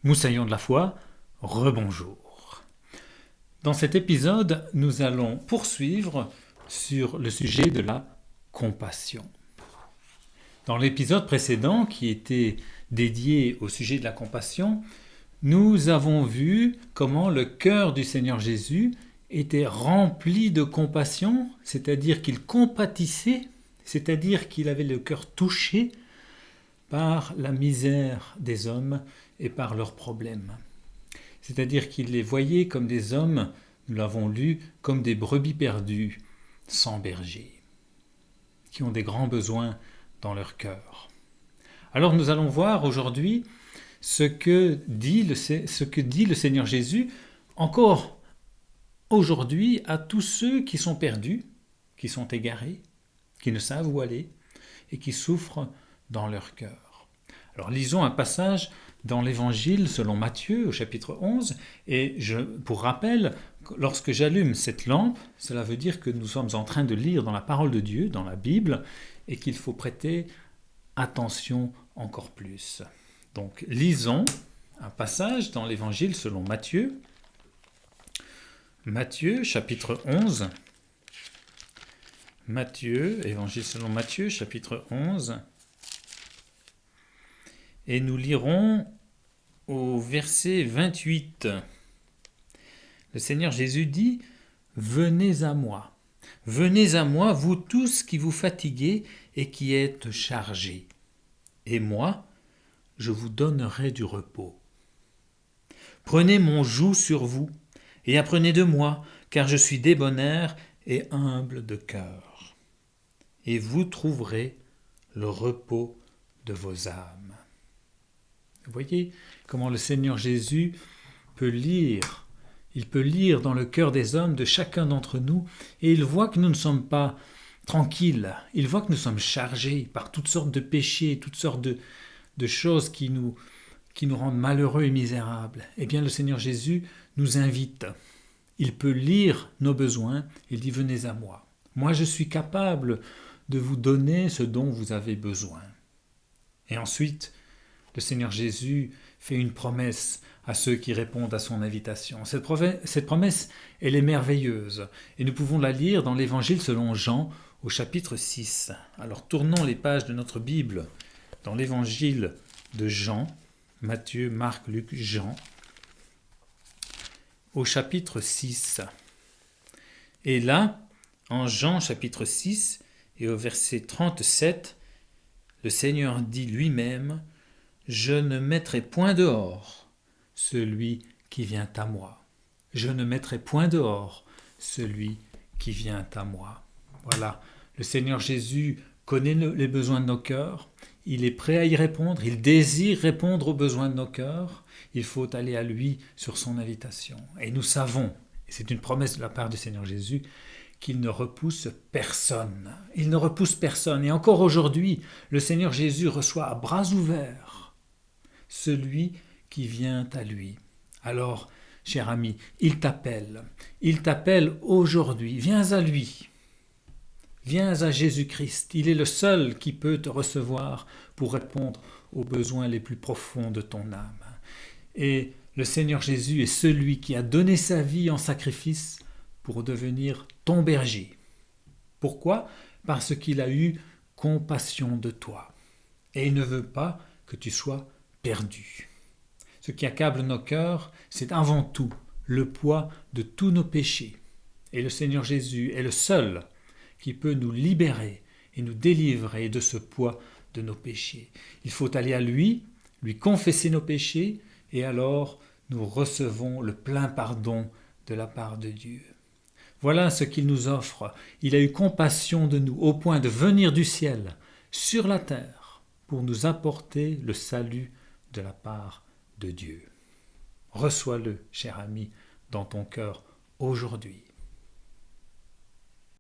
Moussaillons de la foi, rebonjour. Dans cet épisode, nous allons poursuivre sur le sujet de la compassion. Dans l'épisode précédent, qui était dédié au sujet de la compassion, nous avons vu comment le cœur du Seigneur Jésus était rempli de compassion, c'est-à-dire qu'il compatissait, c'est-à-dire qu'il avait le cœur touché par la misère des hommes et par leurs problèmes. C'est-à-dire qu'il les voyait comme des hommes, nous l'avons lu, comme des brebis perdues, sans berger, qui ont des grands besoins dans leur cœur. Alors nous allons voir aujourd'hui ce que dit le Seigneur Jésus encore aujourd'hui à tous ceux qui sont perdus, qui sont égarés, qui ne savent où aller et qui souffrent dans leur cœur. Alors lisons un passage dans l'Évangile selon Matthieu au chapitre 11 et pour rappel, lorsque j'allume cette lampe, cela veut dire que nous sommes en train de lire dans la parole de Dieu, dans la Bible, et qu'il faut prêter attention encore plus. Donc lisons un passage dans l'Évangile selon Matthieu. Matthieu chapitre 11. Évangile selon Matthieu chapitre 11. Et nous lirons au verset 28. Le Seigneur Jésus dit « Venez à moi, vous tous qui vous fatiguez et qui êtes chargés, et moi, je vous donnerai du repos. Prenez mon joug sur vous et apprenez de moi, car je suis débonnaire et humble de cœur, et vous trouverez le repos de vos âmes. » Vous voyez comment le Seigneur Jésus peut lire. Il peut lire dans le cœur des hommes, de chacun d'entre nous, et il voit que nous ne sommes pas tranquilles. Il voit que nous sommes chargés par toutes sortes de péchés, toutes sortes de choses qui nous rendent malheureux et misérables. Eh bien, le Seigneur Jésus nous invite. Il peut lire nos besoins. Il dit « Venez à moi. Moi, je suis capable de vous donner ce dont vous avez besoin. » Et ensuite, le Seigneur Jésus fait une promesse à ceux qui répondent à son invitation. Cette promesse, elle est merveilleuse. Et nous pouvons la lire dans l'Évangile selon Jean, au chapitre 6. Alors tournons les pages de notre Bible dans l'Évangile de Jean, Matthieu, Marc, Luc, Jean, au chapitre 6. Et là, en Jean chapitre 6 et au verset 37, le Seigneur dit lui-même « Je ne mettrai point dehors celui qui vient à moi. Je ne mettrai point dehors celui qui vient à moi. » Voilà, le Seigneur Jésus connaît les besoins de nos cœurs, il est prêt à y répondre, il désire répondre aux besoins de nos cœurs, il faut aller à lui sur son invitation. Et nous savons, et c'est une promesse de la part du Seigneur Jésus, qu'il ne repousse personne. Il ne repousse personne. Et encore aujourd'hui, le Seigneur Jésus reçoit à bras ouverts celui qui vient à lui. Alors, cher ami, il t'appelle aujourd'hui, viens à lui, viens à Jésus-Christ, il est le seul qui peut te recevoir pour répondre aux besoins les plus profonds de ton âme. Et le Seigneur Jésus est celui qui a donné sa vie en sacrifice pour devenir ton berger. Pourquoi ? Parce qu'il a eu compassion de toi. Et il ne veut pas que tu sois perdu. Ce qui accable nos cœurs, c'est avant tout le poids de tous nos péchés. Et le Seigneur Jésus est le seul qui peut nous libérer et nous délivrer de ce poids de nos péchés. Il faut aller à lui confesser nos péchés, et alors nous recevons le plein pardon de la part de Dieu. Voilà ce qu'il nous offre. Il a eu compassion de nous au point de venir du ciel sur la terre pour nous apporter le salut de la part de Dieu. Reçois-le, cher ami, dans ton cœur aujourd'hui.